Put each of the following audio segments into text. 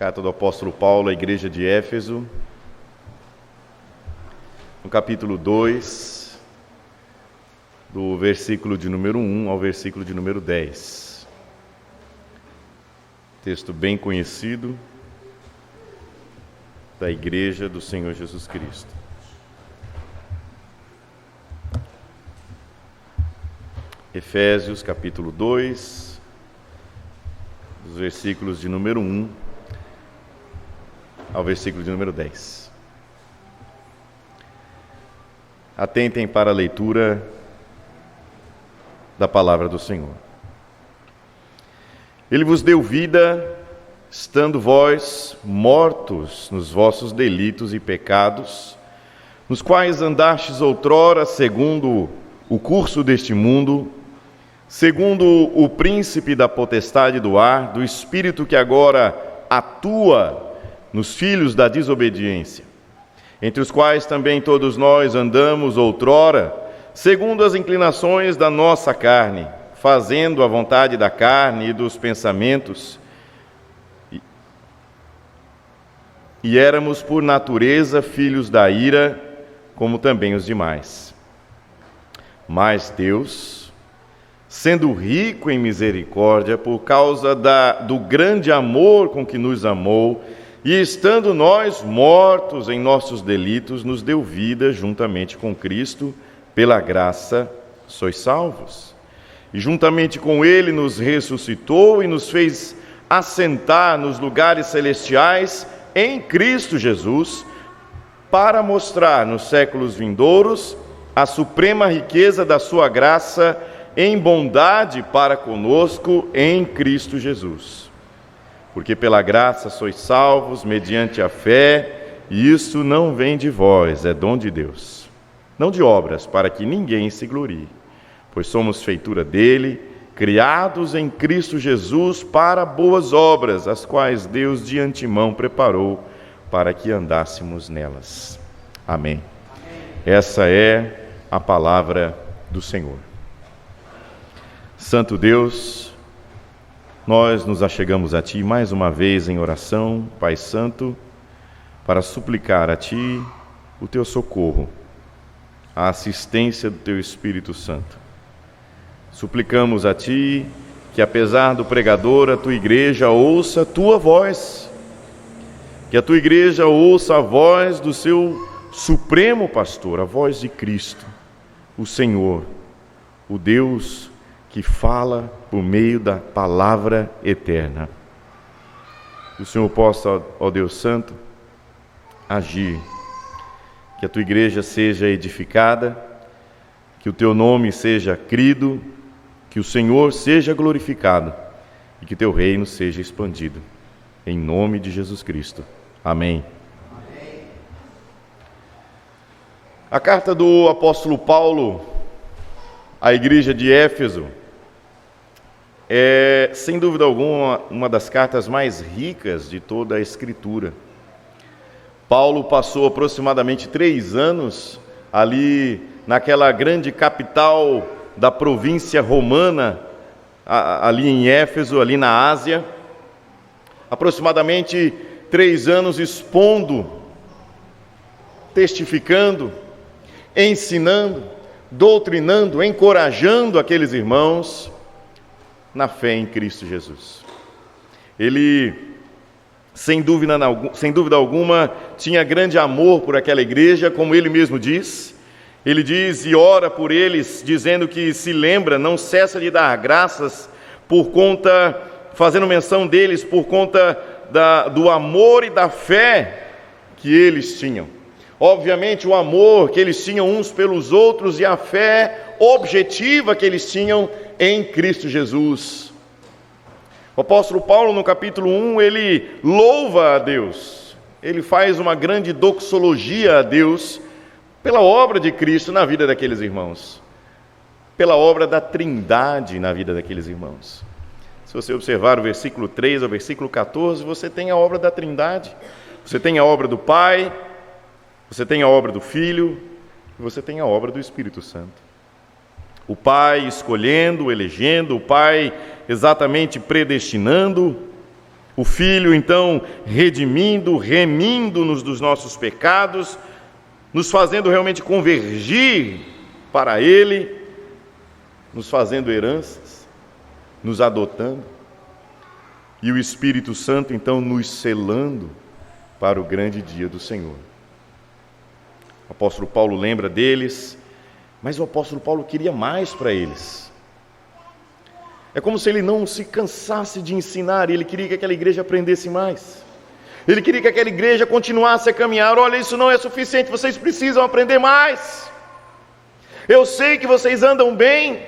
Carta do apóstolo Paulo à igreja de Éfeso, no capítulo 2, do versículo de número 1 ao versículo de número 10. Texto bem conhecido da igreja do Senhor Jesus Cristo. Efésios capítulo 2, os versículos de número 1 ao versículo de número 10. Atentem para a leitura da palavra do Senhor. Ele vos deu vida, estando vós mortos nos vossos delitos e pecados, nos quais andastes outrora segundo o curso deste mundo, segundo o príncipe da potestade do ar, do espírito que agora atua nos filhos da desobediência, entre os quais também todos nós andamos outrora, segundo as inclinações da nossa carne, fazendo a vontade da carne e dos pensamentos, e éramos por natureza filhos da ira, como também os demais. Mas Deus, sendo rico em misericórdia, por causa do grande amor com que nos amou, e estando nós mortos em nossos delitos, nos deu vida juntamente com Cristo, pela graça sois salvos. E juntamente com Ele nos ressuscitou e nos fez assentar nos lugares celestiais em Cristo Jesus, para mostrar nos séculos vindouros a suprema riqueza da sua graça em bondade para conosco em Cristo Jesus. Porque pela graça sois salvos mediante a fé, e isso não vem de vós, é dom de Deus. Não de obras, para que ninguém se glorie, pois somos feitura dele, criados em Cristo Jesus para boas obras, as quais Deus de antemão preparou para que andássemos nelas. Amém. Essa é a palavra do Senhor. Santo Deus, nós nos achegamos a Ti mais uma vez em oração, Pai Santo, para suplicar a Ti o Teu socorro, a assistência do Teu Espírito Santo. Suplicamos a Ti que, apesar do pregador, a Tua igreja ouça a Tua voz, que a Tua igreja ouça a voz do Seu supremo pastor, a voz de Cristo, o Senhor, o Deus que fala por meio da palavra eterna. Que o Senhor possa, ó Deus Santo, agir, que a Tua igreja seja edificada, que o Teu nome seja crido, que o Senhor seja glorificado e que Teu reino seja expandido. Em nome de Jesus Cristo. Amém. A carta do apóstolo Paulo à igreja de Éfeso é, sem dúvida alguma, uma das cartas mais ricas de toda a Escritura. Paulo passou aproximadamente 3 anos ali naquela grande capital da província romana, ali em Éfeso, ali na Ásia, aproximadamente 3 anos expondo, testificando, ensinando, doutrinando, encorajando aqueles irmãos na fé em Cristo Jesus. Ele, sem dúvida alguma, tinha grande amor por aquela igreja, como ele mesmo diz. Ele diz e ora por eles, dizendo que se lembra, não cessa de dar graças por conta, fazendo menção deles, por conta do amor e da fé que eles tinham. Obviamente o amor que eles tinham uns pelos outros e a fé objetiva que eles tinham em Cristo Jesus. O apóstolo Paulo, no capítulo 1, ele louva a Deus. Ele faz uma grande doxologia a Deus pela obra de Cristo na vida daqueles irmãos, pela obra da Trindade na vida daqueles irmãos. Se você observar o versículo 3 ao versículo 14, você tem a obra da Trindade, você tem a obra do Pai, você tem a obra do Filho, e você tem a obra do Espírito Santo. O Pai escolhendo, elegendo, o Pai exatamente predestinando, O Filho, então, remindo-nos dos nossos pecados, nos fazendo realmente convergir para Ele, nos fazendo heranças, nos adotando. E o Espírito Santo, então, nos selando para o grande dia do Senhor. O apóstolo Paulo lembra deles, mas o apóstolo Paulo queria mais para eles. É como se ele não se cansasse de ensinar, ele queria que aquela igreja aprendesse mais. Ele queria que aquela igreja continuasse a caminhar. Olha, isso não é suficiente, vocês precisam aprender mais. Eu sei que vocês andam bem,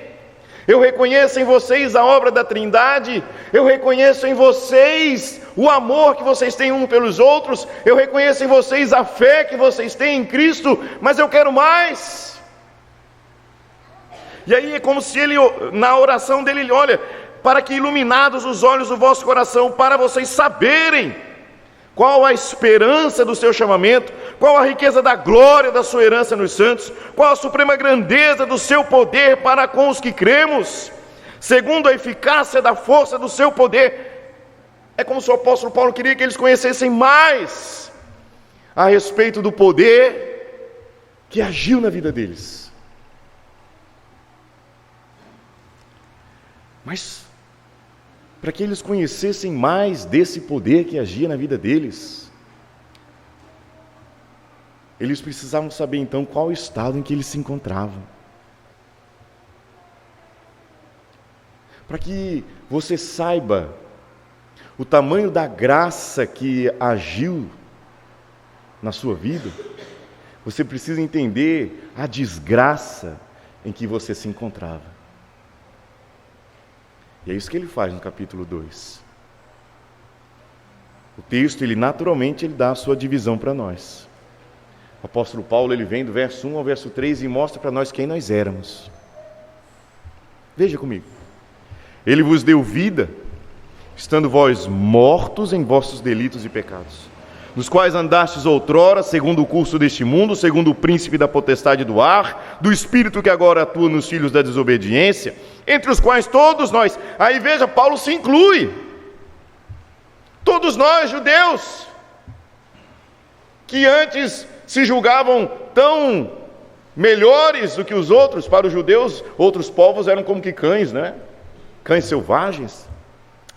eu reconheço em vocês a obra da Trindade, eu reconheço em vocês o amor que vocês têm um pelos outros, eu reconheço em vocês a fé que vocês têm em Cristo, mas eu quero mais. E aí é como se ele, na oração dele, ele olha, para que iluminados os olhos do vosso coração, para vocês saberem qual a esperança do seu chamamento, qual a riqueza da glória da sua herança nos santos, qual a suprema grandeza do seu poder para com os que cremos, segundo a eficácia da força do seu poder. É como se o apóstolo Paulo queria que eles conhecessem mais a respeito do poder que agiu na vida deles. Mas, para que eles conhecessem mais desse poder que agia na vida deles, eles precisavam saber então qual o estado em que eles se encontravam. Para que você saiba o tamanho da graça que agiu na sua vida, você precisa entender a desgraça em que você se encontrava. E é isso que ele faz no capítulo 2. O texto, ele naturalmente dá a sua divisão para nós. O apóstolo Paulo, ele vem do verso 1 ao verso 3 e mostra para nós quem nós éramos. Veja comigo. Ele vos deu vida, estando vós mortos em vossos delitos e pecados, nos quais andastes outrora, segundo o curso deste mundo, segundo o príncipe da potestade do ar, do espírito que agora atua nos filhos da desobediência, entre os quais todos nós, aí veja, Paulo se inclui, todos nós, judeus, que antes se julgavam tão melhores do que os outros. Para os judeus, outros povos eram como que cães, né? Cães selvagens,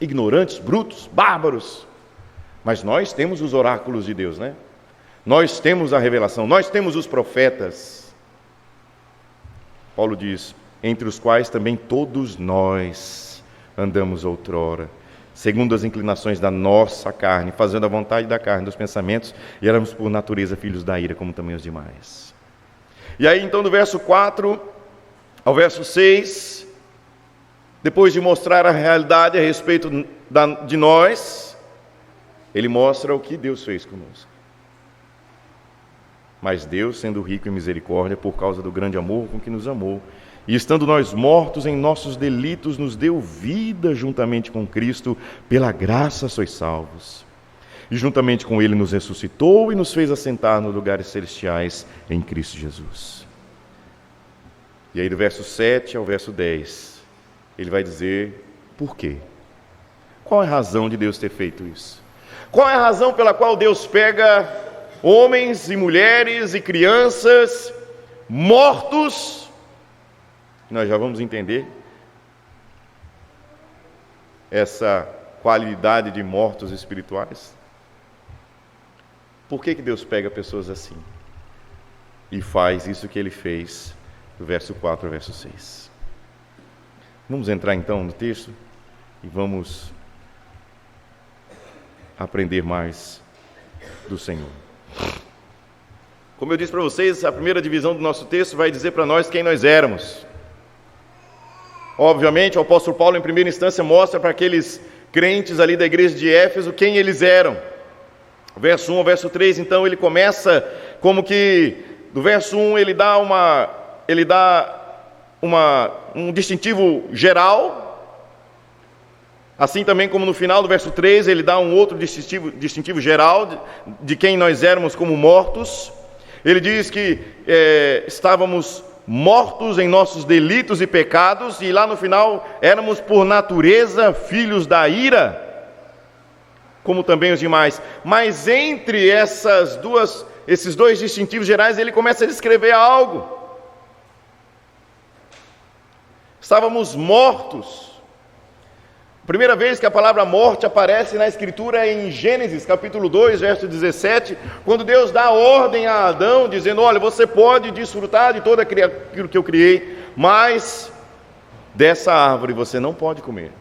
ignorantes, brutos, bárbaros. Mas nós temos os oráculos de Deus, né? Nós temos a revelação, nós temos os profetas. Paulo diz, entre os quais também todos nós andamos outrora, segundo as inclinações da nossa carne, fazendo a vontade da carne, dos pensamentos, e éramos por natureza filhos da ira, como também os demais. E aí então do verso 4 ao verso 6, depois de mostrar a realidade a respeito de nós, ele mostra o que Deus fez conosco. Mas Deus, sendo rico em misericórdia, por causa do grande amor com que nos amou, e estando nós mortos em nossos delitos, nos deu vida juntamente com Cristo, pela graça sois salvos. E juntamente com Ele nos ressuscitou e nos fez assentar nos lugares celestiais em Cristo Jesus. E aí do verso 7 ao verso 10, ele vai dizer por quê. Qual é a razão de Deus ter feito isso? Qual é a razão pela qual Deus pega homens e mulheres e crianças mortos? Nós já vamos entender essa qualidade de mortos espirituais. Por que Deus pega pessoas assim? E faz isso que Ele fez, do verso 4 ao verso 6. Vamos entrar então no texto e vamos aprender mais do Senhor. Como eu disse para vocês, a primeira divisão do nosso texto vai dizer para nós quem nós éramos. Obviamente, o apóstolo Paulo, em primeira instância, mostra para aqueles crentes ali da igreja de Éfeso quem eles eram. Verso 1 ao verso 3, então, ele começa como que, do verso 1, ele dá um distintivo geral. Assim também como no final do verso 3, ele dá um outro distintivo geral de quem nós éramos como mortos. Ele diz que estávamos mortos em nossos delitos e pecados, e lá no final, éramos por natureza filhos da ira, como também os demais. Mas entre esses dois distintivos gerais, ele começa a descrever algo. Estávamos mortos. Primeira vez que a palavra morte aparece na Escritura é em Gênesis, capítulo 2, verso 17, quando Deus dá ordem a Adão, dizendo: olha, você pode desfrutar de todo aquilo que eu criei, mas dessa árvore você não pode comer,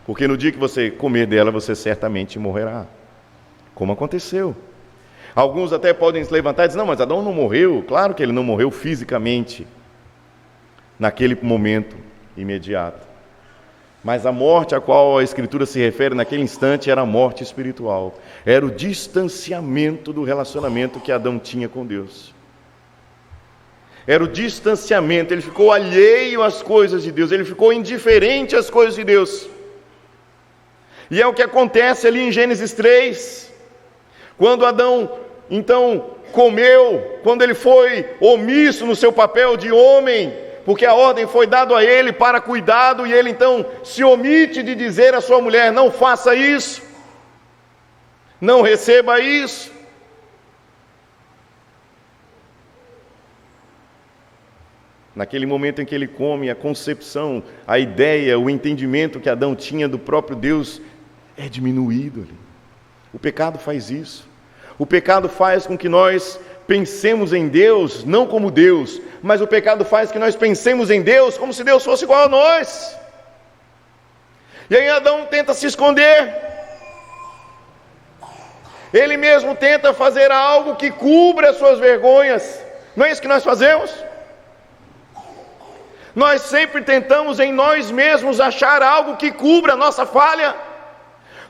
porque no dia que você comer dela, você certamente morrerá. Como aconteceu. Alguns até podem se levantar e dizer: não, mas Adão não morreu. Claro que ele não morreu fisicamente, naquele momento imediato. Mas a morte a qual a Escritura se refere naquele instante era a morte espiritual. Era o distanciamento do relacionamento que Adão tinha com Deus. Era o distanciamento, ele ficou alheio às coisas de Deus, ele ficou indiferente às coisas de Deus. E é o que acontece ali em Gênesis 3. Quando Adão, então, comeu, quando ele foi omisso no seu papel de homem, porque a ordem foi dada a ele para cuidado, e ele então se omite de dizer à sua mulher: não faça isso, não receba isso. Naquele momento em que ele come, a concepção, a ideia, o entendimento que Adão tinha do próprio Deus é diminuído ali. O pecado faz isso. O pecado faz com que nós pensemos em Deus não como Deus, mas o pecado faz que nós pensemos em Deus como se Deus fosse igual a nós. E aí Adão tenta se esconder. Ele mesmo tenta fazer algo que cubra as suas vergonhas. Não é isso que nós fazemos? Nós sempre tentamos em nós mesmos achar algo que cubra a nossa falha.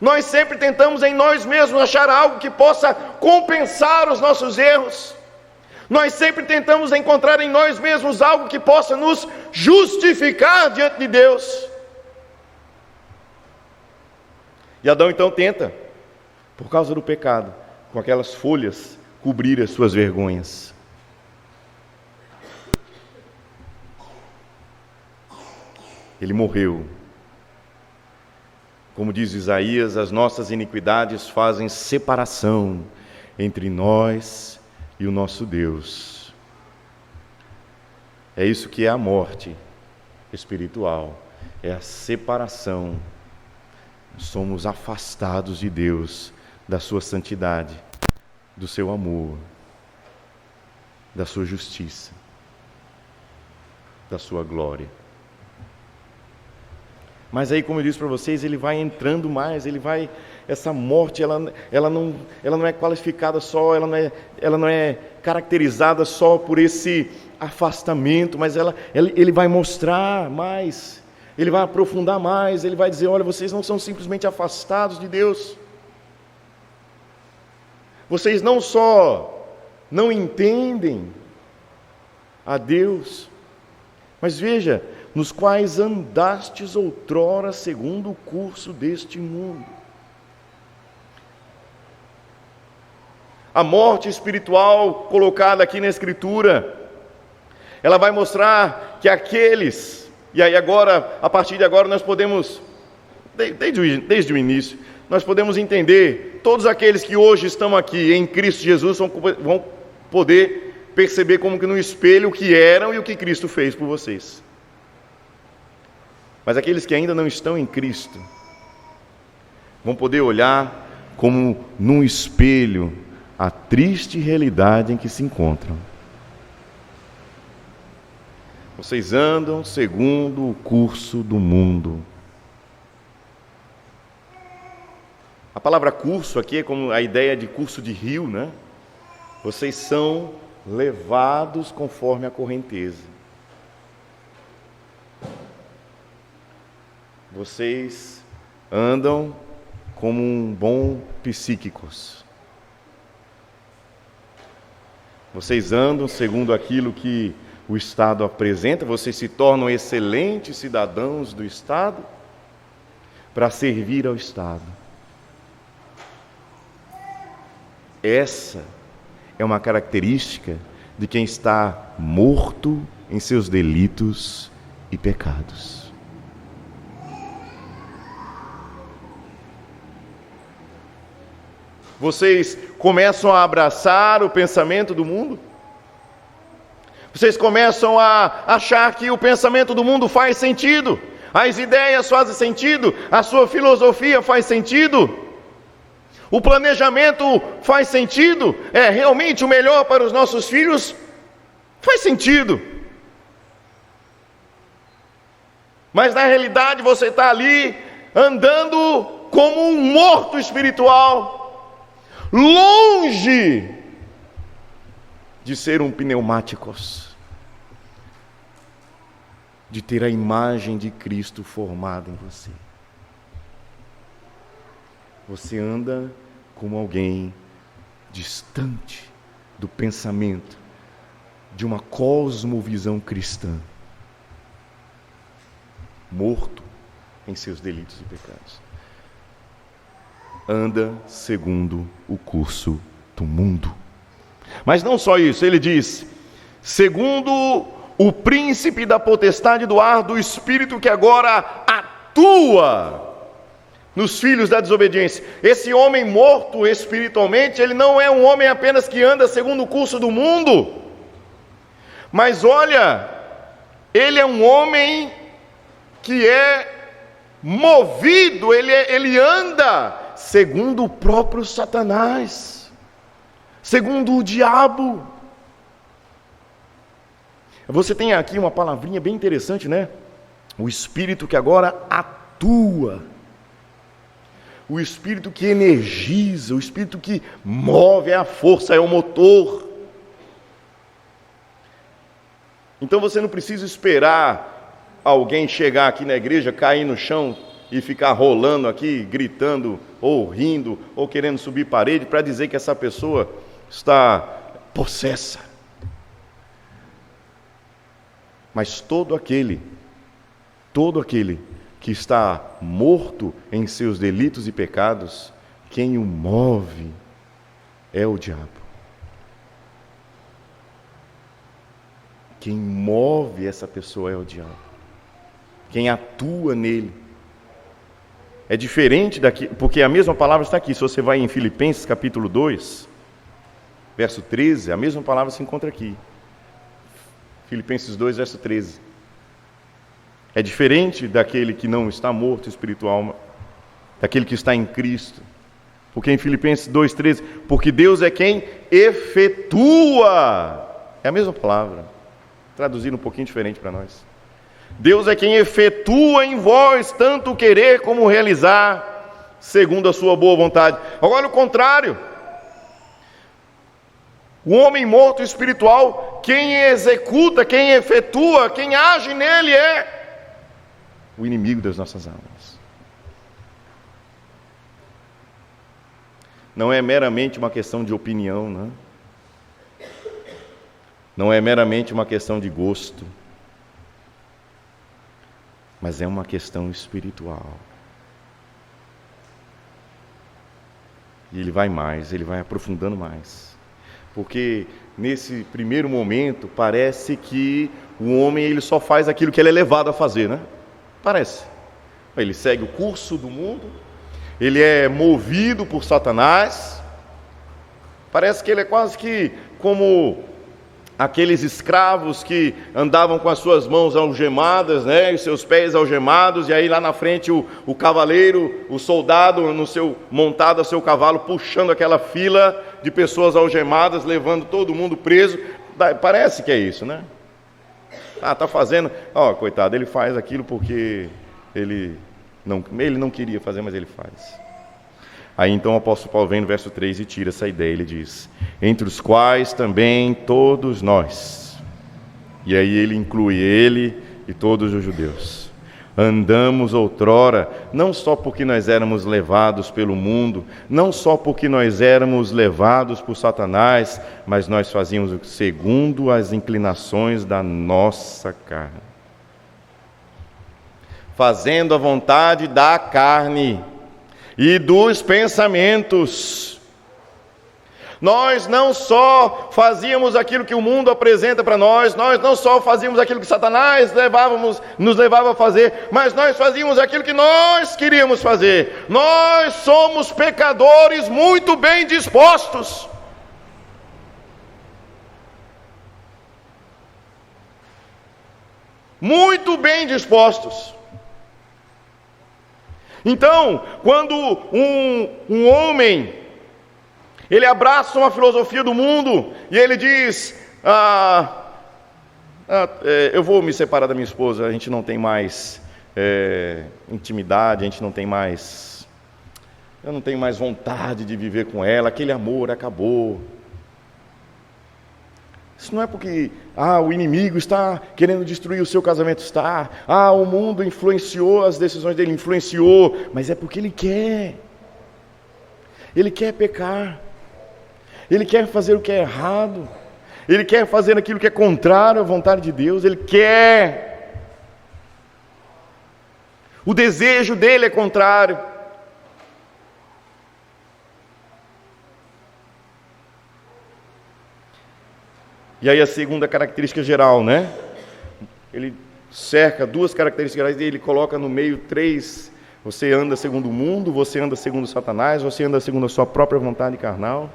Nós sempre tentamos em nós mesmos achar algo que possa compensar os nossos erros. Nós sempre tentamos encontrar em nós mesmos algo que possa nos justificar diante de Deus. E Adão então tenta, por causa do pecado, com aquelas folhas, cobrir as suas vergonhas. Ele morreu. Como diz Isaías, as nossas iniquidades fazem separação entre nós e o nosso Deus. É isso que é a morte espiritual, é a separação. Somos afastados de Deus, da sua santidade, do seu amor, da sua justiça, da sua glória. Mas aí, como eu disse para vocês, ele vai entrando mais, essa morte, ela não é qualificada só, ela não é caracterizada só por esse afastamento, mas ele vai mostrar mais, ele vai aprofundar mais, ele vai dizer: olha, vocês não são simplesmente afastados de Deus, vocês não só não entendem a Deus, mas veja, nos quais andastes outrora segundo o curso deste mundo. A morte espiritual colocada aqui na Escritura, ela vai mostrar que aqueles, e aí agora, a partir de agora nós podemos, desde o início, nós podemos entender, todos aqueles que hoje estão aqui em Cristo Jesus vão poder perceber como que no espelho o que eram e o que Cristo fez por vocês. Mas aqueles que ainda não estão em Cristo vão poder olhar como num espelho a triste realidade em que se encontram. Vocês andam segundo o curso do mundo. A palavra curso aqui é como a ideia de curso de rio, né? Vocês são levados conforme a correnteza. Vocês andam como um bom psíquicos. Vocês andam segundo aquilo que o Estado apresenta, vocês se tornam excelentes cidadãos do Estado para servir ao Estado. Essa é uma característica de quem está morto em seus delitos e pecados. vocês começam a abraçar o pensamento do mundo? Vocês começam a achar que o pensamento do mundo faz sentido, as ideias fazem sentido, a sua filosofia faz sentido, o planejamento faz sentido, é realmente o melhor para os nossos filhos? Faz sentido. Mas na realidade você está ali andando como um morto espiritual, longe de ser um pneumáticos, de ter a imagem de Cristo formada em você. Você anda como alguém distante do pensamento de uma cosmovisão cristã, morto em seus delitos e pecados. Anda segundo o curso do mundo. Mas não só isso, ele diz, segundo o príncipe da potestade do ar, do espírito que agora atua nos filhos da desobediência. Esse homem morto espiritualmente, ele não é um homem apenas que anda segundo o curso do mundo, mas olha, ele é um homem que é movido, ele anda segundo o próprio Satanás, segundo o diabo. Você tem aqui uma palavrinha bem interessante, né? O espírito que agora atua, o espírito que energiza, o espírito que move, é a força, é o motor. Então você não precisa esperar alguém chegar aqui na igreja, cair no chão e ficar rolando aqui, gritando, ou rindo, ou querendo subir parede, para dizer que essa pessoa está possessa. Mas todo aquele que está morto em seus delitos e pecados, quem o move é o diabo. Quem move essa pessoa é o diabo. Quem atua nele. É diferente daqui, porque a mesma palavra está aqui. Se você vai em Filipenses capítulo 2, verso 13, a mesma palavra se encontra aqui. Filipenses 2, verso 13. É diferente daquele que não está morto espiritual, daquele que está em Cristo. Porque em Filipenses 2, 13, porque Deus é quem efetua. É a mesma palavra, traduzindo um pouquinho diferente para nós. Deus é quem efetua em vós tanto querer como realizar, segundo a sua boa vontade. Agora o contrário. O homem morto espiritual, quem executa, quem efetua, quem age nele é o inimigo das nossas almas. Não é meramente uma questão de opinião, não. Não é meramente uma questão de gosto, mas é uma questão espiritual. E ele vai mais, ele vai aprofundando mais. Porque nesse primeiro momento parece que o homem ele só faz aquilo que ele é levado a fazer, né? Parece. Ele segue o curso do mundo, ele é movido por Satanás. Parece que ele é quase que como aqueles escravos que andavam com as suas mãos algemadas, né, e seus pés algemados, e aí lá na frente o cavaleiro, o soldado montado a seu cavalo, puxando aquela fila de pessoas algemadas, levando todo mundo preso. Parece que é isso, né? Tá fazendo, coitado, ele faz aquilo porque ele não queria fazer, mas ele faz. Aí então o apóstolo Paulo vem no verso 3 e tira essa ideia, ele diz, entre os quais também todos nós, e aí ele inclui ele e todos os judeus, andamos outrora, não só porque nós éramos levados pelo mundo, não só porque nós éramos levados por Satanás, mas nós fazíamos segundo as inclinações da nossa carne, fazendo a vontade da carne e dos pensamentos. Nós não só fazíamos aquilo que o mundo apresenta para nós não só fazíamos aquilo que Satanás nos levava a fazer, mas nós fazíamos aquilo que nós queríamos fazer. Nós somos pecadores muito bem dispostos. Muito bem dispostos. Então, quando um homem ele abraça uma filosofia do mundo e ele diz: eu vou me separar da minha esposa, a gente não tem mais intimidade, eu não tenho mais vontade de viver com ela, aquele amor acabou. Isso não é porque o inimigo está querendo destruir o seu casamento, o mundo influenciou as decisões dele, mas é porque ele quer pecar. Ele quer fazer o que é errado. Ele quer fazer aquilo que é contrário à vontade de Deus. Ele quer. O desejo dele é contrário. E aí a segunda característica geral, né? Ele cerca duas características gerais e ele coloca no meio três. Você anda segundo o mundo, você anda segundo Satanás, você anda segundo a sua própria vontade carnal.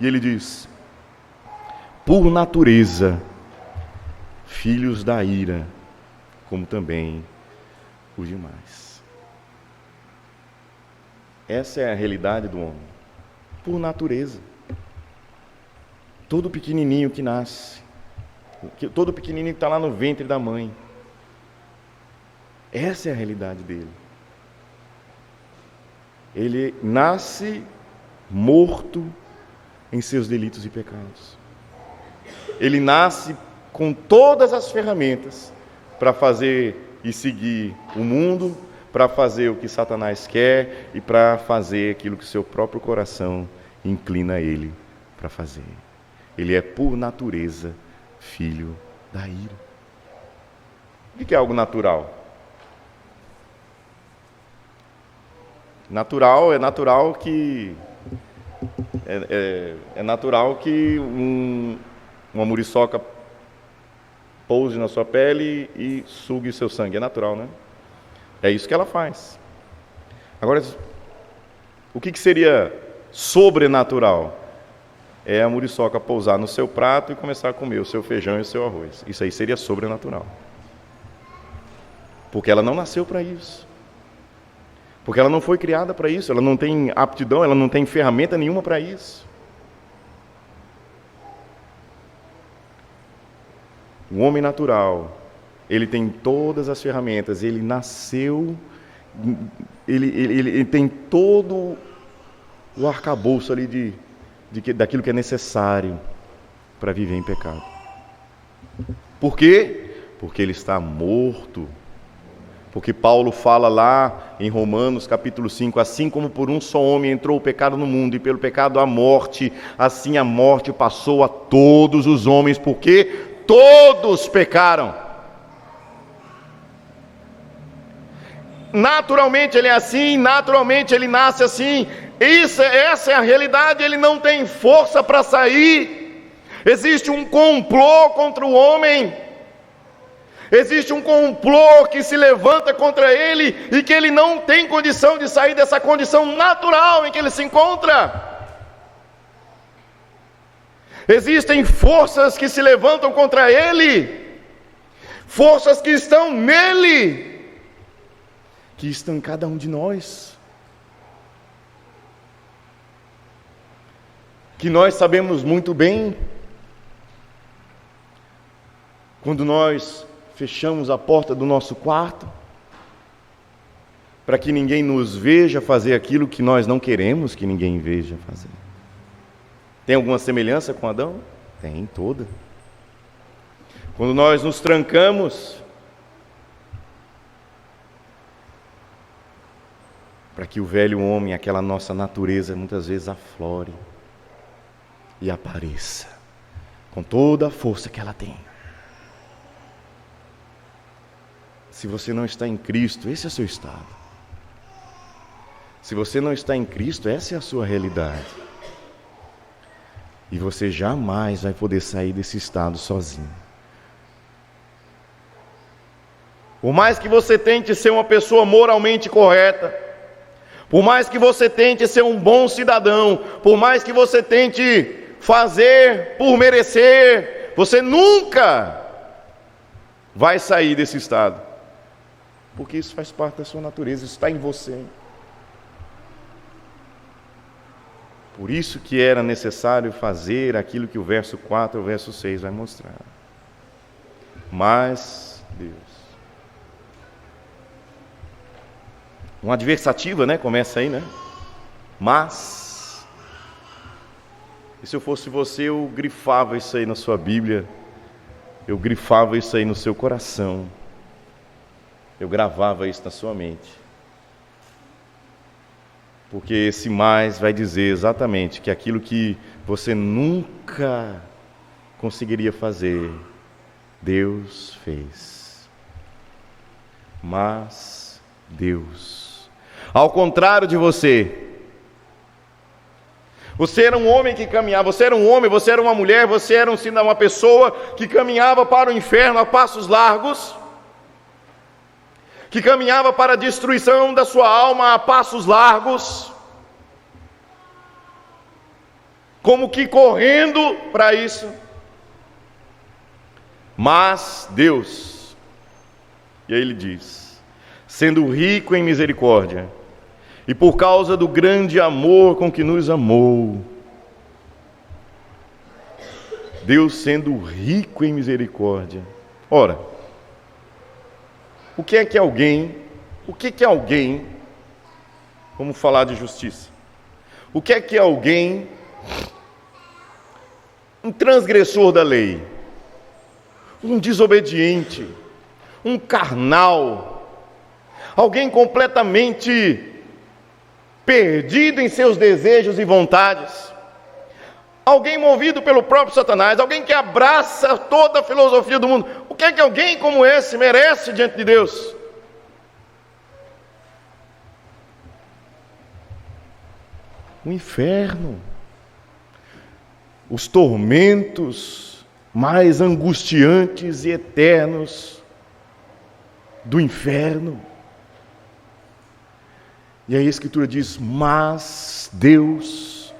E ele diz: por natureza, filhos da ira, como também os demais. Essa é a realidade do homem. Por natureza. Todo pequenininho que nasce, todo pequenininho que está lá no ventre da mãe, essa é a realidade dele. Ele nasce morto em seus delitos e pecados. Ele nasce com todas as ferramentas para fazer e seguir o mundo, para fazer o que Satanás quer e para fazer aquilo que seu próprio coração inclina ele para fazer. Ele é por natureza filho da ira. O que é algo natural? É natural que uma muriçoca pouse na sua pele e sugue seu sangue. É natural, né? É isso que ela faz. Agora, o que seria sobrenatural? É a muriçoca pousar no seu prato e começar a comer o seu feijão e o seu arroz. Isso aí seria sobrenatural. Porque ela não nasceu para isso. Porque ela não foi criada para isso. Ela não tem aptidão, ela não tem ferramenta nenhuma para isso. O homem natural, ele tem todas as ferramentas, ele nasceu, ele tem todo o arcabouço ali daquilo que é necessário para viver em pecado. Por quê? Porque ele está morto. Porque Paulo fala lá em Romanos capítulo 5, assim como por um só homem entrou o pecado no mundo, e pelo pecado a morte, assim a morte passou a todos os homens, porque todos pecaram. Naturalmente ele é assim, naturalmente ele nasce assim. Essa é a realidade, ele não tem força para sair. Existe um complô contra o homem. Existe um complô que se levanta contra ele e que ele não tem condição de sair dessa condição natural em que ele se encontra. Existem forças que se levantam contra ele, forças que estão nele, que estão em cada um de nós. Que nós sabemos muito bem, quando nós fechamos a porta do nosso quarto, para que ninguém nos veja fazer aquilo que nós não queremos que ninguém veja fazer. Tem alguma semelhança com Adão? Tem, toda. Quando nós nos trancamos, para que o velho homem, aquela nossa natureza, muitas vezes aflore e apareça com toda a força que ela tem. Se você não está em Cristo, esse é o seu estado. Se você não está em Cristo, essa é a sua realidade. E você jamais vai poder sair desse estado sozinho. Por mais que você tente ser uma pessoa moralmente correta, por mais que você tente ser um bom cidadão, por mais que você tente fazer por merecer, você nunca vai sair desse estado. Porque isso faz parte da sua natureza, isso está em você. Por isso que era necessário fazer aquilo que o verso 4 e o verso 6 vai mostrar. Mas Deus. Uma adversativa, né? Começa aí, né? Mas. E se eu fosse você, eu grifava isso aí na sua Bíblia. Eu grifava isso aí no seu coração. Eu gravava isso na sua mente. Porque esse mais vai dizer exatamente que aquilo que você nunca conseguiria fazer, Deus fez. Mas Deus. Ao contrário de você. Você era um homem que caminhava, você era um homem, você era uma mulher, você era uma pessoa que caminhava para o inferno a passos largos, que caminhava para a destruição da sua alma a passos largos, como que correndo para isso. Mas Deus, e aí ele diz, sendo rico em misericórdia, e por causa do grande amor com que nos amou, Deus sendo rico em misericórdia. Ora, o que é alguém, vamos falar de justiça, o que é alguém, um transgressor da lei, um desobediente, um carnal, alguém completamente perdido em seus desejos e vontades, alguém movido pelo próprio Satanás, alguém que abraça toda a filosofia do mundo. O que é que alguém como esse merece diante de Deus? O inferno, os tormentos mais angustiantes e eternos do inferno. E aí a Escritura diz, mas Deus,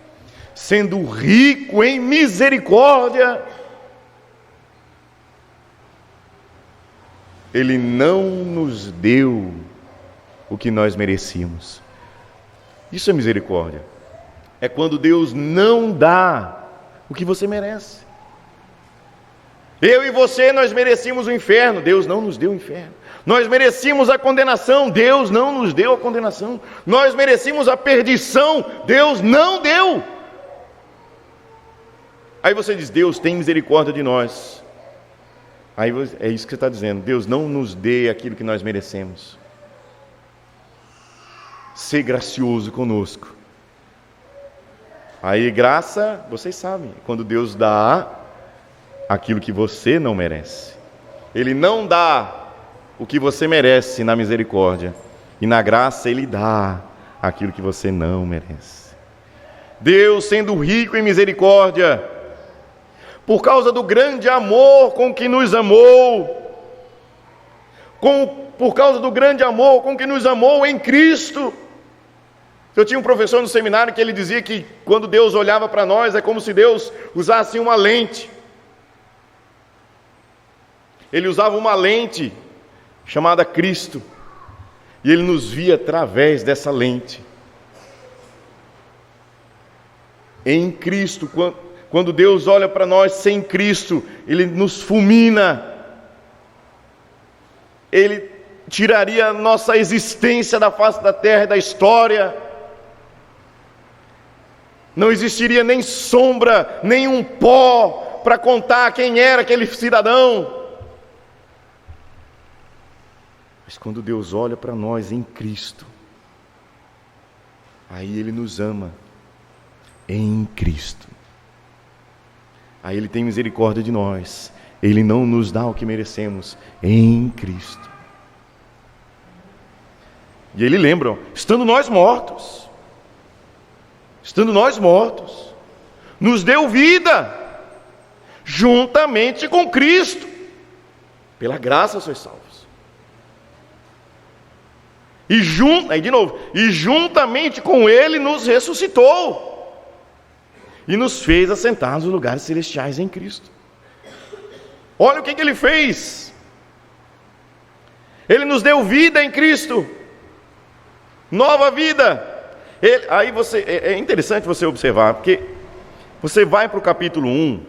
sendo rico em misericórdia, Ele não nos deu o que nós merecíamos. Isso é misericórdia. É quando Deus não dá o que você merece. Eu e você, nós merecíamos o inferno, Deus não nos deu o inferno. Nós merecíamos a condenação, Deus não nos deu a condenação. Nós merecíamos a perdição, Deus não deu. Aí você diz, Deus tem misericórdia de nós. Aí é isso que você está dizendo, Deus não nos dê aquilo que nós merecemos. Ser gracioso conosco. Aí graça, vocês sabem, quando Deus dá aquilo que você não merece. Ele não dá o que você merece na misericórdia, e na graça Ele dá aquilo que você não merece. Deus, sendo rico em misericórdia, por causa do grande amor com que nos amou, por causa do grande amor com que nos amou em Cristo. Eu tinha um professor no seminário que ele dizia que quando Deus olhava para nós, é como se Deus usasse uma lente. Ele usava uma lente chamada Cristo, e Ele nos via através dessa lente. Em Cristo, quando Deus olha para nós sem Cristo, Ele nos fulmina, Ele tiraria a nossa existência da face da terra e da história. Não existiria nem sombra, nem um pó para contar quem era aquele cidadão. Mas quando Deus olha para nós em Cristo, aí Ele nos ama em Cristo. Aí Ele tem misericórdia de nós. Ele não nos dá o que merecemos em Cristo. E Ele lembra, estando nós mortos, nos deu vida, juntamente com Cristo. Pela graça sois salvos. E juntamente com Ele nos ressuscitou e nos fez assentar nos lugares celestiais em Cristo. Olha o que Ele fez. Ele nos deu vida em Cristo, nova vida. É interessante você observar, porque você vai para o capítulo 1,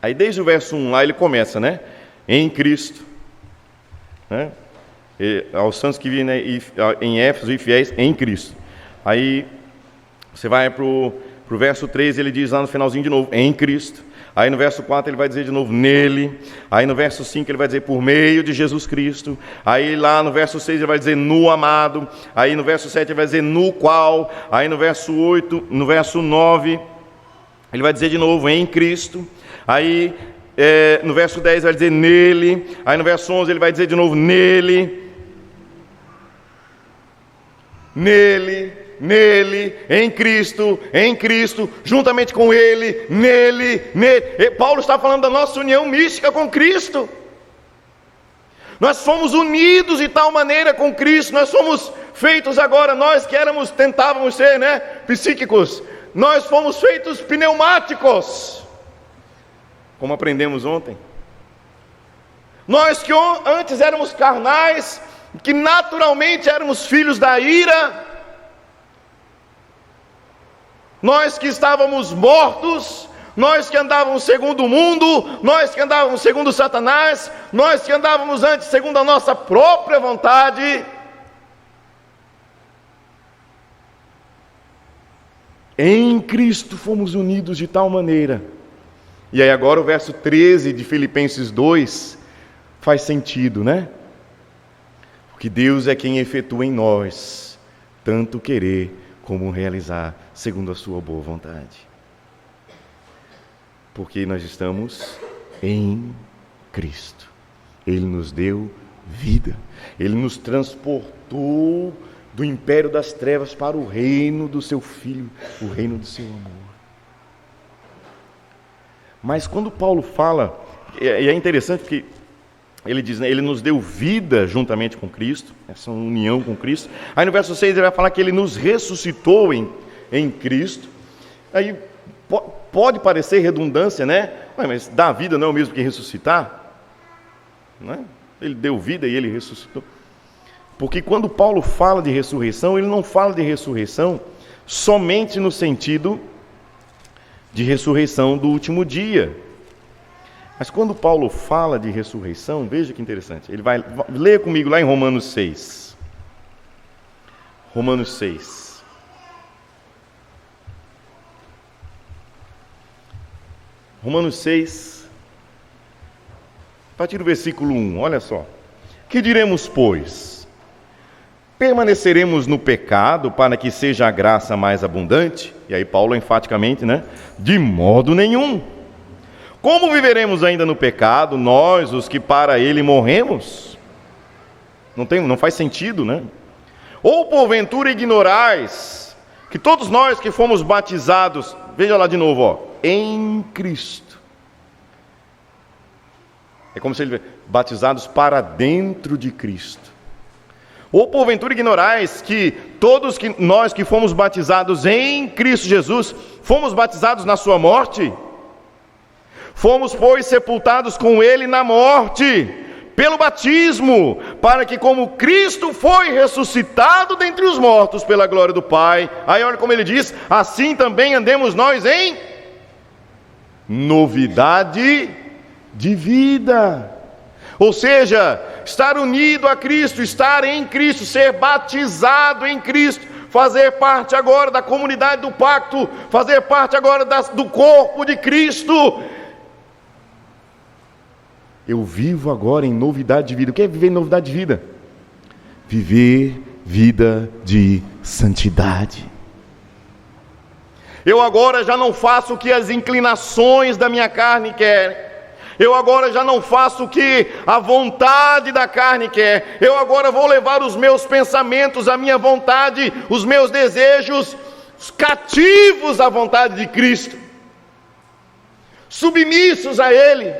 aí desde o verso 1 lá ele começa, né? Em Cristo, né? Aos santos que vivem em Éfeso e fiéis em Cristo. Aí você vai para o verso 3, ele diz lá no finalzinho de novo, em Cristo. Aí no verso 4 ele vai dizer de novo, nele. Aí no verso 5 ele vai dizer, por meio de Jesus Cristo. Aí lá no verso 6 ele vai dizer, no amado. Aí no verso 7 ele vai dizer, no qual. Aí no verso 8, no verso 9, ele vai dizer de novo, em Cristo. Aí no verso 10 ele vai dizer, nele. Aí no verso 11 ele vai dizer de novo, nele. Nele, em Cristo, juntamente com Ele, nele. E Paulo está falando da nossa união mística com Cristo. Nós fomos unidos de tal maneira com Cristo, nós somos feitos agora, nós que tentávamos ser, né, psíquicos, nós fomos feitos pneumáticos, como aprendemos ontem. Nós que antes éramos carnais, que naturalmente éramos filhos da ira, nós que estávamos mortos, nós que andávamos segundo o mundo, nós que andávamos segundo Satanás, nós que andávamos antes segundo a nossa própria vontade, em Cristo fomos unidos de tal maneira. E aí agora o verso 13 de Filipenses 2 faz sentido, né? Porque Deus é quem efetua em nós tanto querer como realizar segundo a sua boa vontade. Porque nós estamos em Cristo. Ele nos deu vida. Ele nos transportou do império das trevas para o reino do seu Filho, o reino do seu amor. Mas quando Paulo fala, e é interessante porque ele diz, né, ele nos deu vida juntamente com Cristo, essa união com Cristo. Aí no verso 6 ele vai falar que ele nos ressuscitou em Cristo. Aí pode parecer redundância, né? Mas dar vida não é o mesmo que ressuscitar? Não é? Ele deu vida e ele ressuscitou. Porque quando Paulo fala de ressurreição, ele não fala de ressurreição somente no sentido de ressurreição do último dia. Mas quando Paulo fala de ressurreição, veja que interessante, ele vai ler comigo lá em Romanos 6. Romanos 6. Romanos 6, a partir do versículo 1, olha só. Que diremos, pois? Permaneceremos no pecado para que seja a graça mais abundante? E aí Paulo enfaticamente, né? De modo nenhum. Como viveremos ainda no pecado, nós, os que para ele morremos? Não faz sentido, né? Ou porventura ignorais que todos nós que fomos batizados, veja lá de novo, ó, em Cristo. É como se ele batizados para dentro de Cristo. Ou porventura ignorais que todos nós que fomos batizados em Cristo Jesus, fomos batizados na sua morte? Fomos, pois, sepultados com ele na morte, pelo batismo, para que como Cristo foi ressuscitado dentre os mortos pela glória do Pai, aí olha como ele diz, assim também andemos nós em novidade de vida. Ou seja, estar unido a Cristo, estar em Cristo, ser batizado em Cristo, fazer parte agora da comunidade do pacto, fazer parte agora do corpo de Cristo. Eu vivo agora em novidade de vida. O que é viver em novidade de vida? Viver vida de santidade. Eu agora já não faço o que as inclinações da minha carne querem. Eu agora já não faço o que a vontade da carne quer. Eu agora vou levar os meus pensamentos, a minha vontade, os meus desejos cativos à vontade de Cristo. submissos a Ele.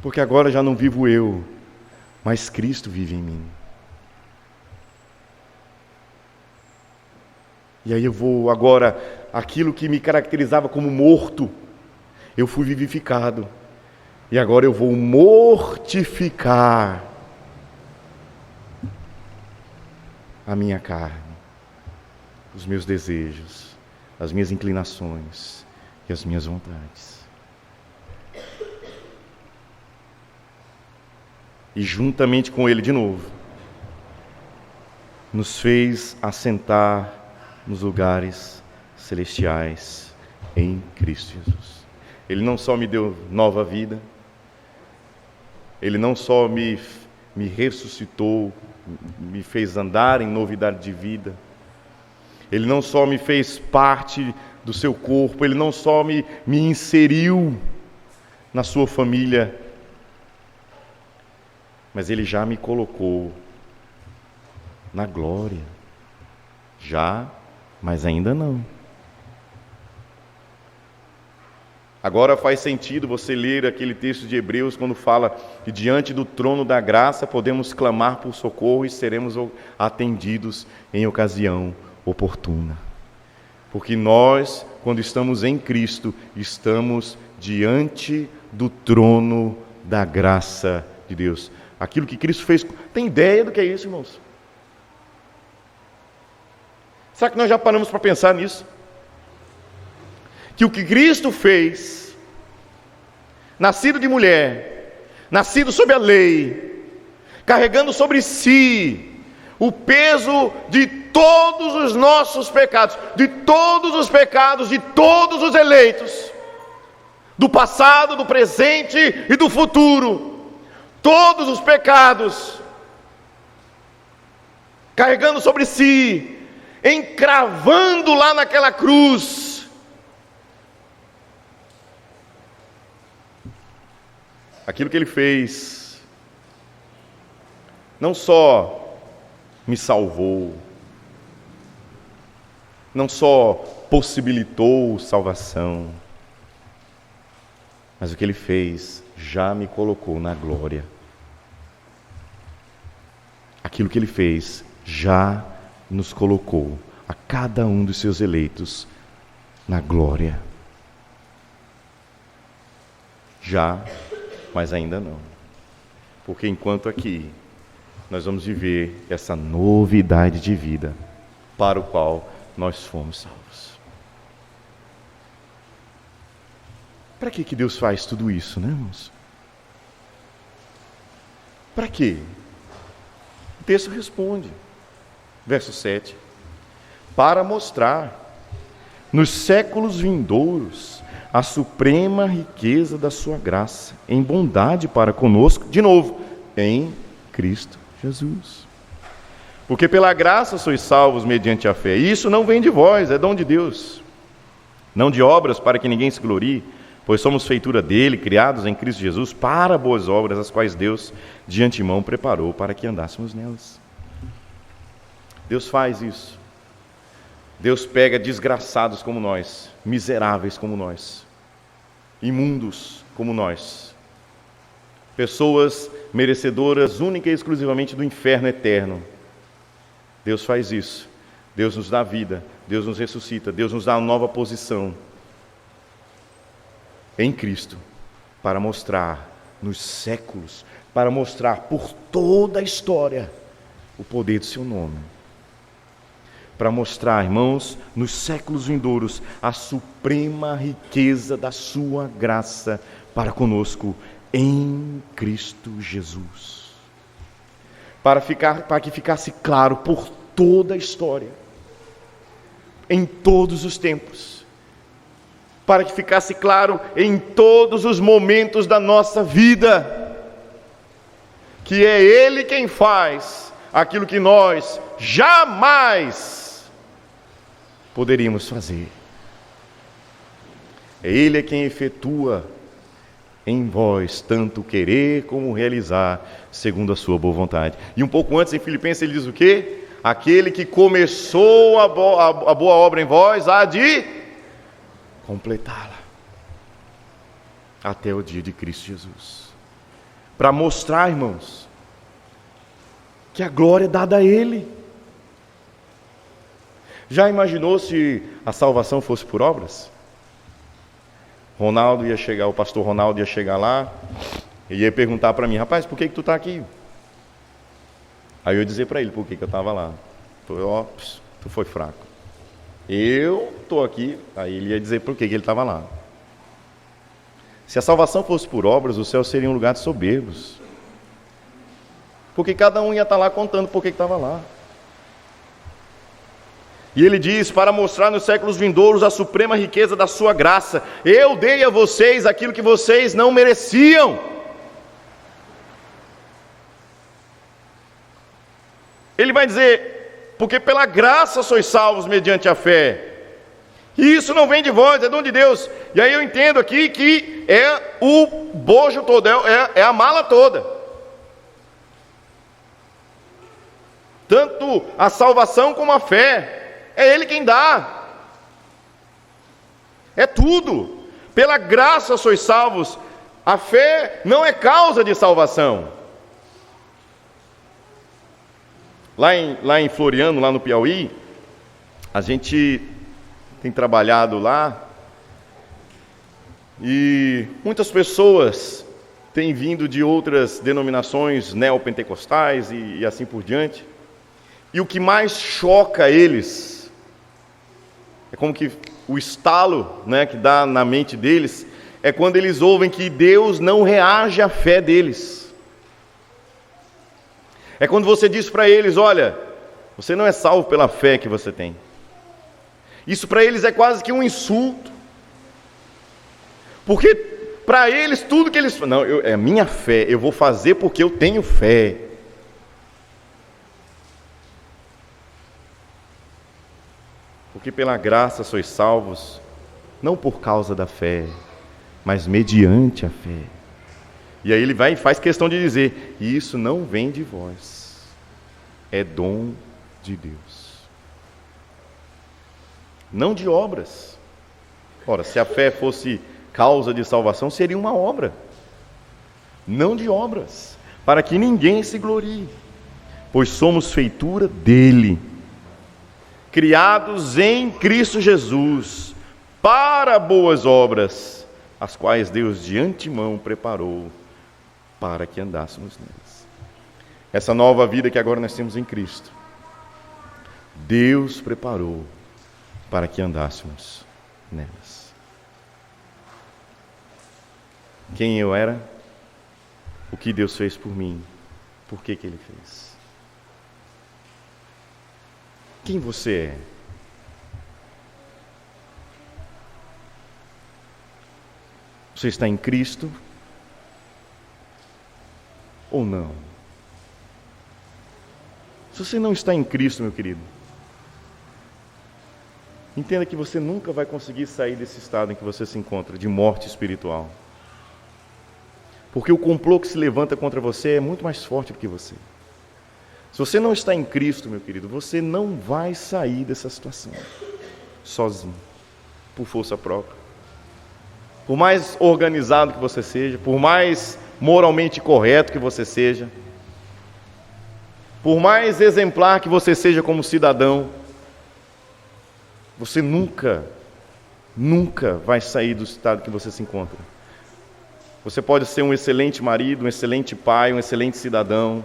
Porque agora já não vivo eu, mas Cristo vive em mim. E aí eu vou agora, aquilo que me caracterizava como morto, eu fui vivificado. E agora eu vou mortificar a minha carne, os meus desejos, as minhas inclinações e as minhas vontades. E juntamente com Ele de novo, nos fez assentar nos lugares celestiais em Cristo Jesus. Ele não só me deu nova vida, Ele não só me ressuscitou, me fez andar em novidade de vida, Ele não só me fez parte do seu corpo, Ele não só me inseriu na sua família, mas Ele já me colocou na glória. Já, mas ainda não. Agora faz sentido você ler aquele texto de Hebreus quando fala que diante do trono da graça podemos clamar por socorro e seremos atendidos em ocasião oportuna. Porque nós, quando estamos em Cristo, estamos diante do trono da graça de Deus. Aquilo que Cristo fez. Tem ideia do que é isso, irmãos? Será que nós já paramos para pensar nisso? Que o que Cristo fez, nascido de mulher, nascido sob a lei, carregando sobre si o peso de todos os nossos pecados, de todos os pecados de todos os eleitos, do passado, do presente e do futuro, todos os pecados, carregando sobre si, encravando lá naquela cruz, aquilo que Ele fez, não só me salvou, não só possibilitou salvação, mas o que Ele fez já me colocou na glória. Aquilo que Ele fez já nos colocou, a cada um dos seus eleitos, na glória. Já, mas ainda não. Porque enquanto aqui, nós vamos viver essa novidade de vida para o qual nós fomos salvos. Para que Deus faz tudo isso, né, irmãos? Para quê? O texto responde, verso 7, para mostrar nos séculos vindouros a suprema riqueza da sua graça, em bondade para conosco, de novo, em Cristo Jesus. Porque pela graça sois salvos mediante a fé. E isso não vem de vós, é dom de Deus. Não de obras para que ninguém se glorie, pois somos feitura dele, criados em Cristo Jesus, para boas obras, as quais Deus de antemão preparou para que andássemos nelas. Deus faz isso. Deus pega desgraçados como nós, miseráveis como nós, imundos como nós, pessoas merecedoras única e exclusivamente do inferno eterno. Deus faz isso. Deus nos dá vida, Deus nos ressuscita, Deus nos dá uma nova posição em Cristo, para mostrar nos séculos, para mostrar por toda a história o poder do seu nome. Para mostrar, irmãos, nos séculos vindouros, a suprema riqueza da sua graça para conosco em Cristo Jesus. Para que ficasse claro por toda a história, em todos os tempos, para que ficasse claro em todos os momentos da nossa vida, que é Ele quem faz aquilo que nós jamais poderíamos fazer. Ele é quem efetua em vós tanto querer como realizar, segundo a sua boa vontade. E um pouco antes, em Filipenses, ele diz o quê? Aquele que começou a boa obra em vós, há de completá-la até o dia de Cristo Jesus. Para mostrar, irmãos, que a glória é dada a Ele. Já imaginou se a salvação fosse por obras? O pastor Ronaldo ia chegar lá e ia perguntar para mim: rapaz, por que tu está aqui? Aí eu ia dizer para ele por que eu estava lá. Tu foi fraco. Eu estou aqui. Aí ele ia dizer por que ele estava lá. Se a salvação fosse por obras, o céu seria um lugar de soberbos. Porque cada um ia estar lá contando por que estava lá. E ele diz: para mostrar nos séculos vindouros a suprema riqueza da sua graça, eu dei a vocês aquilo que vocês não mereciam. Ele vai dizer: porque pela graça sois salvos mediante a fé. E isso não vem de vós, é dom de Deus. E aí eu entendo aqui que é o bojo todo, é a mala toda. Tanto a salvação como a fé. É Ele quem dá. É tudo. Pela graça sois salvos. A fé não é causa de salvação. Lá em Floriano, lá no Piauí, a gente tem trabalhado lá. E muitas pessoas têm vindo de outras denominações neopentecostais e assim por diante. E o que mais choca eles é como que o estalo, né, que dá na mente deles, é quando eles ouvem que Deus não reage à fé deles. É quando você diz para eles: olha, você não é salvo pela fé que você tem. Isso para eles é quase que um insulto. Porque para eles tudo que eles... Não, é minha fé, eu vou fazer porque eu tenho fé. Porque pela graça sois salvos, não por causa da fé, mas mediante a fé. E aí ele vai e faz questão de dizer: e isso não vem de vós, é dom de Deus. Não de obras. Ora, se a fé fosse causa de salvação, seria uma obra. Não de obras, para que ninguém se glorie, pois somos feitura dele, criados em Cristo Jesus, para boas obras, as quais Deus de antemão preparou para que andássemos nelas. Essa nova vida que agora nós temos em Cristo, Deus preparou para que andássemos nelas. Quem eu era, o que Deus fez por mim, por que Ele fez. Quem você é? Você está em Cristo ou não? Se você não está em Cristo, meu querido, entenda que você nunca vai conseguir sair desse estado em que você se encontra, de morte espiritual. Porque o complô que se levanta contra você é muito mais forte do que você. Se você não está em Cristo, meu querido, você não vai sair dessa situação sozinho, por força própria. Por mais organizado que você seja, por mais moralmente correto que você seja, por mais exemplar que você seja como cidadão, você nunca vai sair do estado que você se encontra. Você pode ser um excelente marido, um excelente pai, um excelente cidadão.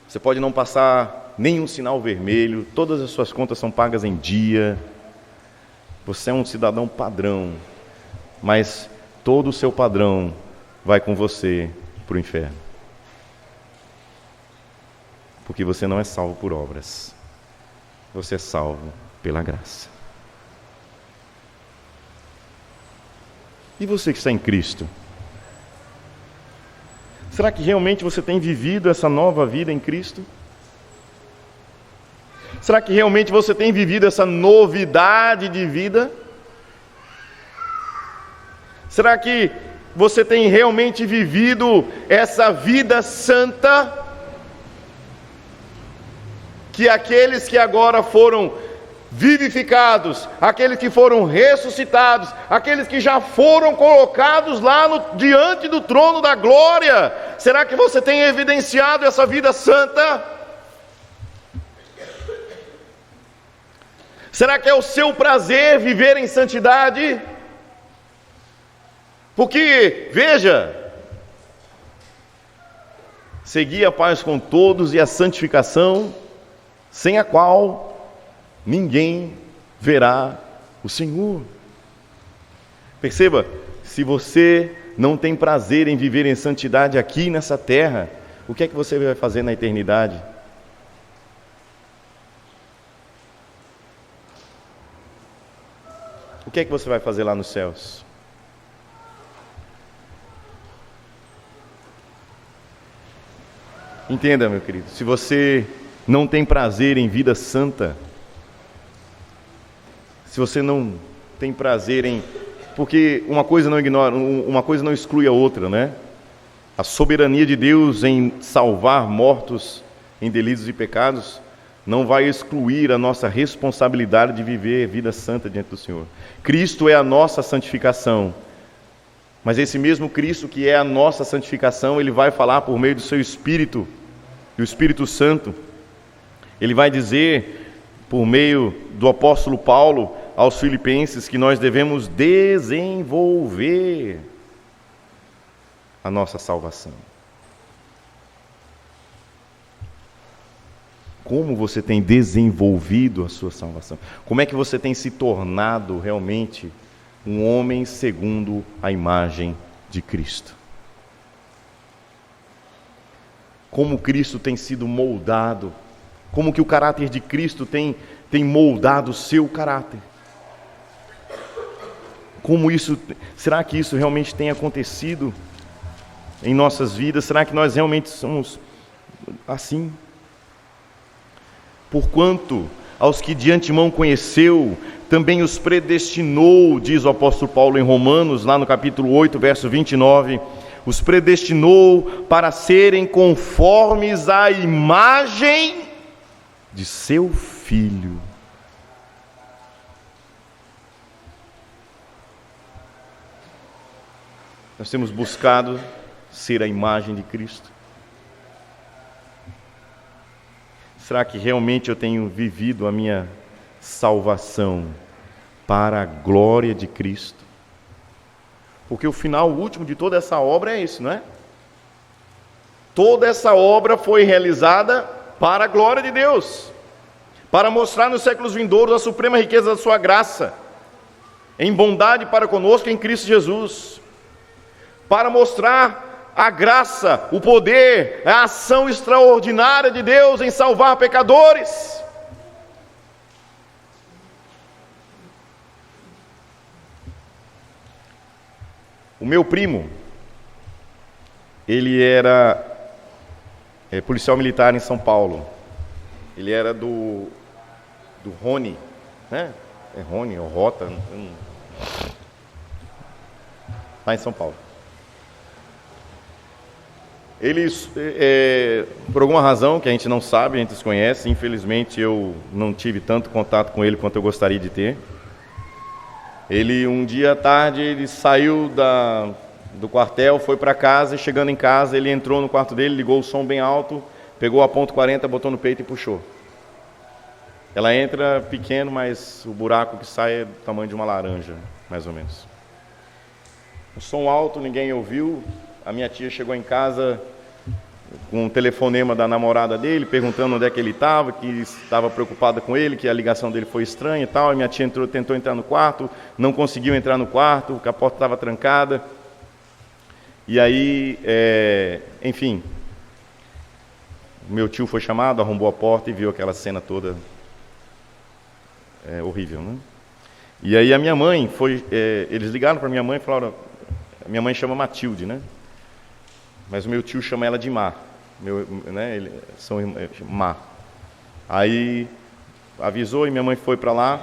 Você pode não passar nenhum sinal vermelho, todas as suas contas são pagas em dia. Você é um cidadão padrão, mas todo o seu padrão vai com você para o inferno. Porque você não é salvo por obras, você é salvo pela graça. E você que está em Cristo? Será que realmente você tem vivido essa nova vida em Cristo? Será que realmente você tem vivido essa novidade de vida? Será que você tem realmente vivido essa vida santa? Que aqueles que agora foram vivificados, aqueles que foram ressuscitados, aqueles que já foram colocados lá diante do trono da glória. Será que você tem evidenciado essa vida santa? Será que é o seu prazer viver em santidade? Porque, veja, segui a paz com todos e a santificação, sem a qual ninguém verá o Senhor. Perceba, se você não tem prazer em viver em santidade aqui nessa terra, o que é que você vai fazer na eternidade? O que é que você vai fazer lá nos céus? Entenda, meu querido, se você não tem prazer em vida santa, se você não tem prazer em... Porque uma coisa não ignora, uma coisa não exclui a outra, né? A soberania de Deus em salvar mortos em delitos e pecados não vai excluir a nossa responsabilidade de viver vida santa diante do Senhor. Cristo é a nossa santificação. Mas esse mesmo Cristo que é a nossa santificação, Ele vai falar por meio do seu Espírito, do Espírito Santo. Ele vai dizer, por meio do apóstolo Paulo, aos Filipenses, que nós devemos desenvolver a nossa salvação. Como você tem desenvolvido a sua salvação? Como é que você tem se tornado realmente um homem segundo a imagem de Cristo? Como Cristo tem sido moldado? Como que o caráter de Cristo tem moldado o seu caráter? Será que isso realmente tem acontecido em nossas vidas? Será que nós realmente somos assim? Porquanto aos que de antemão conheceu, também os predestinou, diz o apóstolo Paulo em Romanos, lá no capítulo 8, verso 29, os predestinou para serem conformes à imagem de seu Filho. Nós temos buscado ser a imagem de Cristo. Será que realmente eu tenho vivido a minha salvação para a glória de Cristo? Porque o final último de toda essa obra é esse, não é? Toda essa obra foi realizada para a glória de Deus, para mostrar nos séculos vindouros a suprema riqueza da sua graça, em bondade para conosco em Cristo Jesus, para mostrar a graça, o poder, a ação extraordinária de Deus em salvar pecadores. O meu primo, ele era policial militar em São Paulo. Ele era do Rony, né? É Rony ou Rota, lá em São Paulo. Eles, por alguma razão que a gente não sabe, a gente desconhece, infelizmente eu não tive tanto contato com ele quanto eu gostaria de ter. Ele, um dia à tarde, ele saiu do quartel, foi para casa, e chegando em casa, ele entrou no quarto dele, ligou o som bem alto, pegou a .40, botou no peito e puxou. Ela entra pequeno, mas o buraco que sai é do tamanho de uma laranja, mais ou menos. O som alto, ninguém ouviu. A minha tia chegou em casa com um telefonema da namorada dele, perguntando onde é que ele estava, que estava preocupada com ele, que a ligação dele foi estranha e tal. A minha tia tentou entrar no quarto, não conseguiu entrar no quarto, porque a porta estava trancada. E aí, enfim, meu tio foi chamado, arrombou a porta e viu aquela cena toda horrível, né? E aí a minha mãe eles ligaram para minha mãe e falaram, minha mãe chama Matilde, né? Mas o meu tio chama ela de Mar, eles são Mar. Aí avisou e minha mãe foi para lá.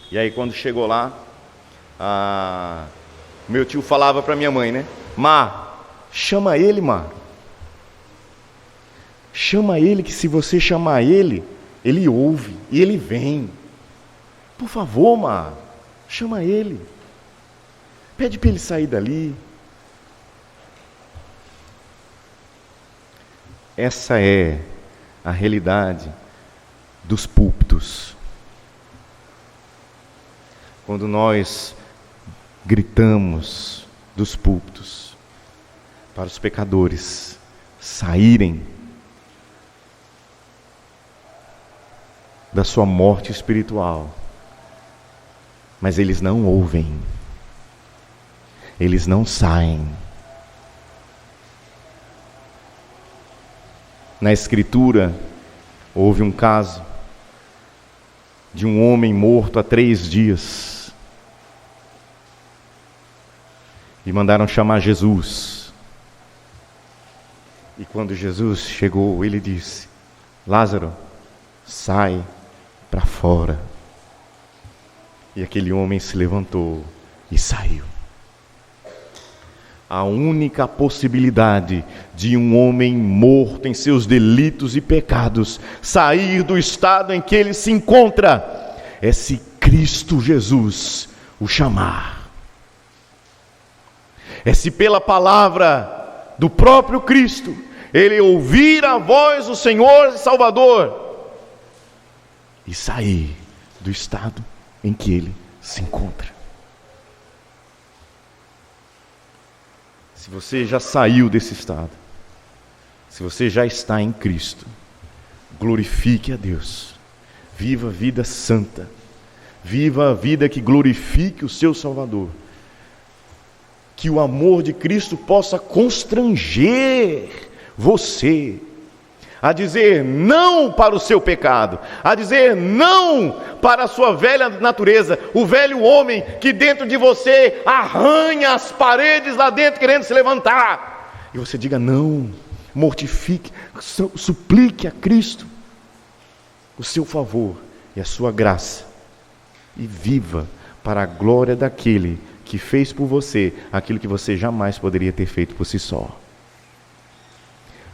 E aí quando chegou lá, meu tio falava para minha mãe, né? Mar, chama ele, Mar. Chama ele, que se você chamar ele, ele ouve e ele vem. Por favor, Mar, chama ele. Pede para ele sair dali. Essa é a realidade dos púlpitos. Quando nós gritamos dos púlpitos para os pecadores saírem da sua morte espiritual, mas eles não ouvem, eles não saem. Na Escritura, houve um caso de um homem morto há 3 dias. E mandaram chamar Jesus. E quando Jesus chegou, ele disse: Lázaro, sai para fora. E aquele homem se levantou e saiu. A única possibilidade de um homem morto em seus delitos e pecados sair do estado em que ele se encontra é se Cristo Jesus o chamar. É se pela palavra do próprio Cristo ele ouvir a voz do Senhor e Salvador e sair do estado em que ele se encontra. Se você já saiu desse estado, se você já está em Cristo, glorifique a Deus, viva a vida santa, viva a vida que glorifique o seu Salvador, que o amor de Cristo possa constranger você a dizer não para o seu pecado, a dizer não para a sua velha natureza, o velho homem que dentro de você arranha as paredes lá dentro querendo se levantar. E você diga não, mortifique, suplique a Cristo o seu favor e a sua graça e viva para a glória daquele que fez por você aquilo que você jamais poderia ter feito por si só.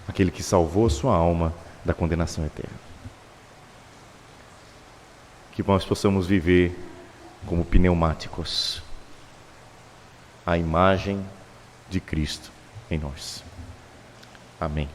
Aquele que salvou a sua alma da condenação eterna. Que nós possamos viver como pneumáticos, a imagem de Cristo em nós. Amém.